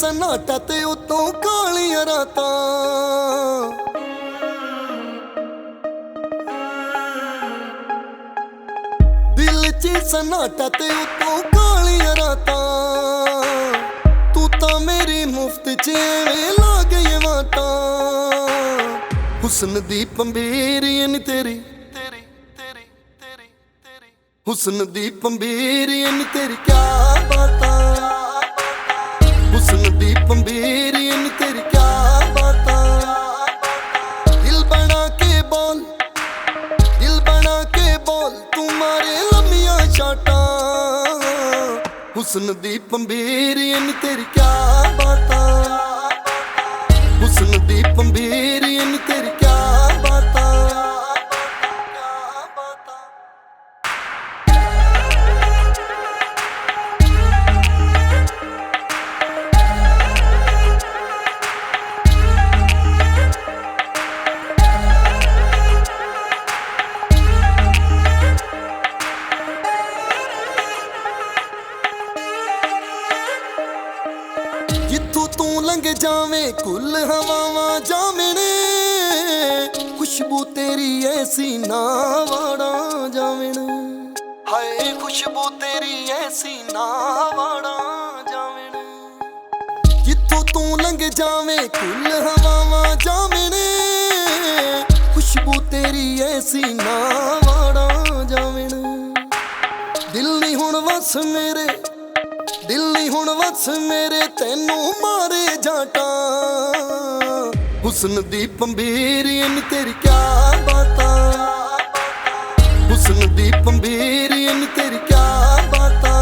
सन्नाटा ते उतों कालियां रातां। दिल च सन्नाटा ते उतों कालियां रातां। तू तां मेरी मुफ्त च एवें ला गई वाटां। हुस्न दी पंबेरियन तेरी हुस्न दी पंबेरियन तेरी क्या बातां। हुस्न दी पंबेरियन तेरी क्या बातां। दिल बना के बोल तू मारे लम्मियां शाटां। हुस्न दी पंबेरियन तेरी क्या बातां। हुस्न दी पंबेरियन तेरी क्या बातां। जिथों तू लंघ जावे कुल हवावां जावणे। खुशबू तेरी ऐसी ना वाड़ा जावण। हाय खुशबू तेरी ऐसी ना वाड़ा जावण। जिथों तू लंघ जावे कुल हवावां जावणे। खुशबू तेरी ऐसी ना वाड़ा जावण। दिल नहीं हुण वस मेरे तेनू मारे जाटां। हुस्न दी पंबेरियन तेरी क्या बातां। हुस्न दी पंबेरियन तेरी क्या बातां।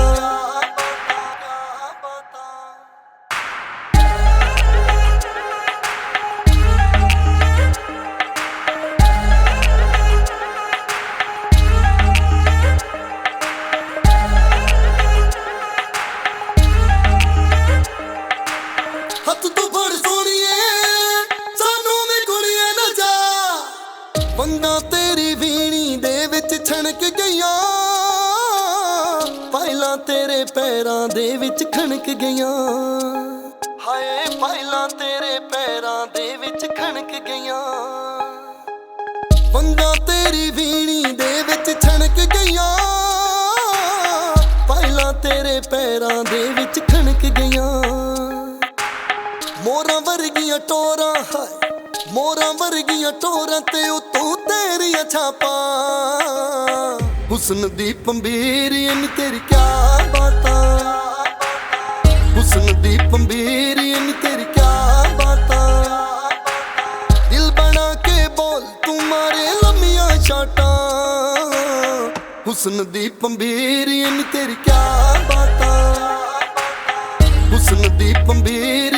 वंगा तेरी वीणी दे विच छणक गईयां। पायलां तेरे पैरां दे विच खणक गईयां। हाय पायलां तेरे पैरां दे विच खणक गईयां। वंगा तेरी वीणी दे विच छणक गईयां। पायलां तेरे पैरां दे विच खणक गईयां। मोरां वर्गियां टोरां हाय मोरां वर्गियां टोरां ते उतों तेरियां छापां। हुस्न दी पंबेरियन तेरी क्या बातां। हुस्न दी पंबेरियन तेरी क्या बातां। दिल बना के बोल तू मारे लम्मियां शाटां। हुस्न दी पंबेरियन तेरी क्या बातां। हुस्न दी पंबेरियन